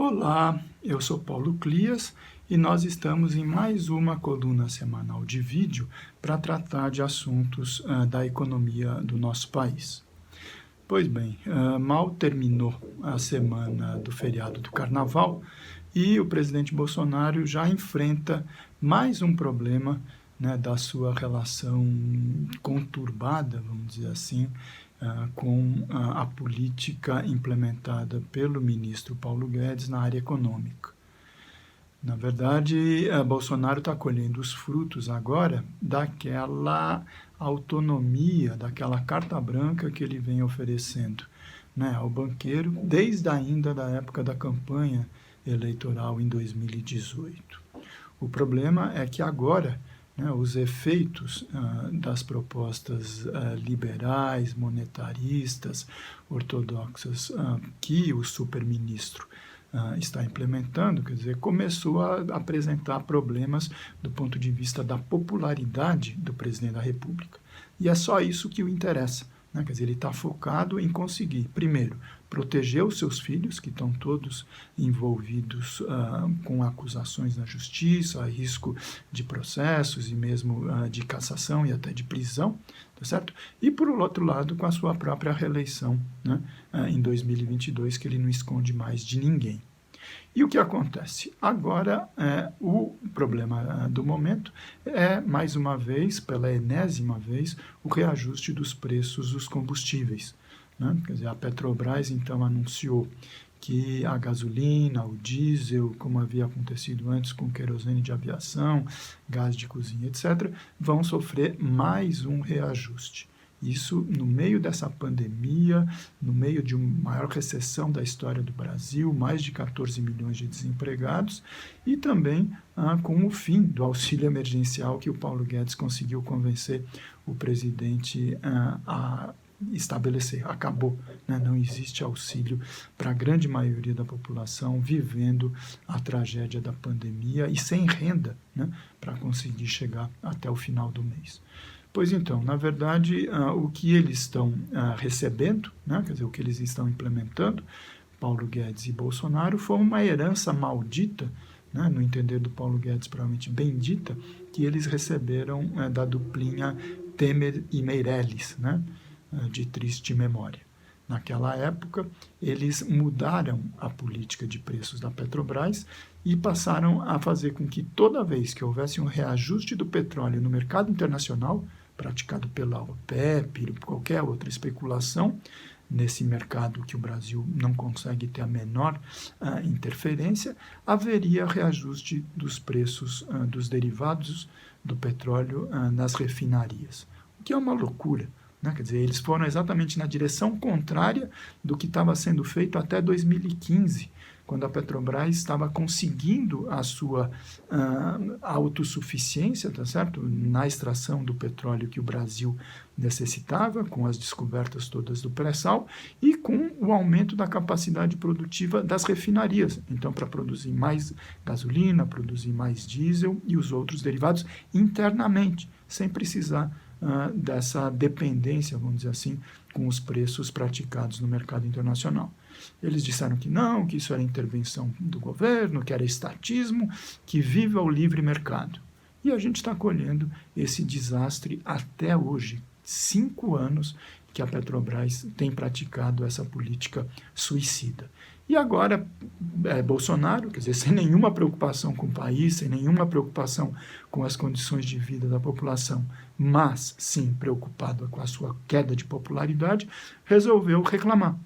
Olá, eu sou Paulo Clias e nós estamos em mais uma coluna semanal de vídeo para tratar de assuntos da economia do nosso país. Pois bem, mal terminou a semana do feriado do Carnaval e o presidente Bolsonaro já enfrenta mais um problema, né, da sua relação conturbada, vamos dizer assim, com a política implementada pelo ministro Paulo Guedes na área econômica. Na verdade, Bolsonaro está colhendo os frutos agora daquela autonomia, daquela carta branca que ele vem oferecendo, né, ao banqueiro, desde ainda da época da campanha eleitoral em 2018. O problema é que agora, né, os efeitos das propostas liberais, monetaristas, ortodoxas que o superministro está implementando, quer dizer, começou a apresentar problemas do ponto de vista da popularidade do presidente da República. E é só isso que o interessa, né? Quer dizer, ele está focado em conseguir, primeiro, proteger os seus filhos, que estão todos envolvidos com acusações na justiça, a risco de processos e mesmo de cassação e até de prisão, tá certo? E, por outro lado, com a sua própria reeleição, né, em 2022, que ele não esconde mais de ninguém. E o que acontece? Agora, o problema do momento é, mais uma vez, pela enésima vez, o reajuste dos preços dos combustíveis, né? Quer dizer, a Petrobras, então, anunciou que a gasolina, o diesel, como havia acontecido antes com querosene de aviação, gás de cozinha, etc., vão sofrer mais um reajuste. Isso no meio dessa pandemia, no meio de uma maior recessão da história do Brasil, mais de 14 milhões de desempregados, e também com o fim do auxílio emergencial que o Paulo Guedes conseguiu convencer o presidente a estabelecer. Acabou, né? Não existe auxílio para a grande maioria da população vivendo a tragédia da pandemia e sem renda, né, para conseguir chegar até o final do mês. Pois então, na verdade, o que eles estão recebendo, né, quer dizer, o que eles estão implementando, Paulo Guedes e Bolsonaro, foi uma herança maldita, né, no entender do Paulo Guedes, provavelmente bendita, que eles receberam da duplinha Temer e Meirelles, né, de triste memória. Naquela época, eles mudaram a política de preços da Petrobras e passaram a fazer com que toda vez que houvesse um reajuste do petróleo no mercado internacional, praticado pela OPEP, por qualquer outra especulação, nesse mercado que o Brasil não consegue ter a menor interferência, haveria reajuste dos preços dos derivados do petróleo nas refinarias, o que é uma loucura, né? Quer dizer, eles foram exatamente na direção contrária do que estava sendo feito até 2015, quando a Petrobras estava conseguindo a sua autossuficiência, tá certo? Na extração do petróleo que o Brasil necessitava, com as descobertas todas do pré-sal e com o aumento da capacidade produtiva das refinarias. Então, para produzir mais gasolina, produzir mais diesel e os outros derivados internamente, sem precisar dessa dependência, vamos dizer assim, com os preços praticados no mercado internacional. Eles disseram que não, que isso era intervenção do governo, que era estatismo, que viva o livre mercado. E a gente está colhendo esse desastre até hoje, 5 anos que a Petrobras tem praticado essa política suicida. E agora, Bolsonaro, quer dizer, sem nenhuma preocupação com o país, sem nenhuma preocupação com as condições de vida da população, mas sim preocupado com a sua queda de popularidade, resolveu reclamar.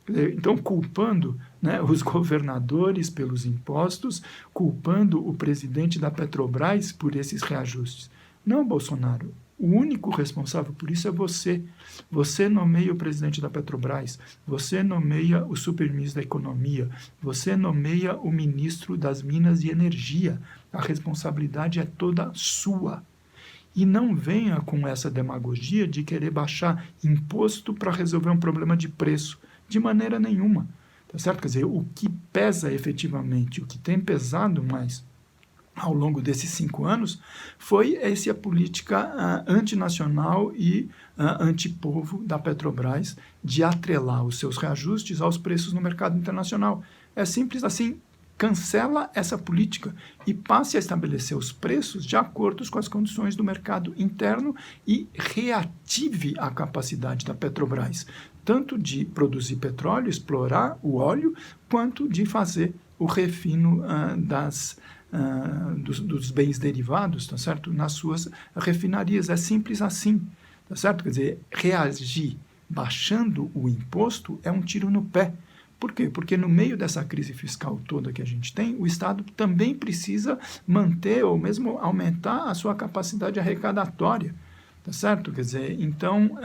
Então, culpando, né, os governadores pelos impostos, culpando o presidente da Petrobras por esses reajustes. Não, Bolsonaro. O único responsável por isso é você. Você nomeia o presidente da Petrobras, você nomeia o superministro da Economia, você nomeia o ministro das Minas e Energia. A responsabilidade é toda sua. E não venha com essa demagogia de querer baixar imposto para resolver um problema de preço. De maneira nenhuma. Tá certo? Quer dizer, o que pesa efetivamente, o que tem pesado mais ao longo desses 5 anos, foi essa política antinacional e antipovo da Petrobras de atrelar os seus reajustes aos preços no mercado internacional. É simples assim. Cancela essa política e passe a estabelecer os preços de acordo com as condições do mercado interno e reative a capacidade da Petrobras, tanto de produzir petróleo, explorar o óleo, quanto de fazer o refino dos bens derivados, tá certo? Nas suas refinarias. É simples assim, tá certo? Quer dizer, reagir baixando o imposto é um tiro no pé. Por quê? Porque no meio dessa crise fiscal toda que a gente tem, o Estado também precisa manter ou mesmo aumentar a sua capacidade arrecadatória, tá certo? Quer dizer, então,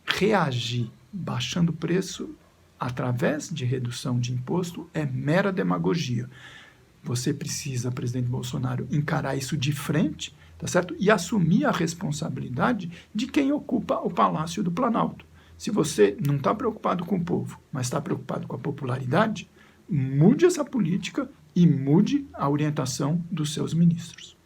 reagir baixando o preço através de redução de imposto é mera demagogia. Você precisa, presidente Bolsonaro, encarar isso de frente, tá certo? E assumir a responsabilidade de quem ocupa o Palácio do Planalto. Se você não está preocupado com o povo, mas está preocupado com a popularidade, mude essa política e mude a orientação dos seus ministros.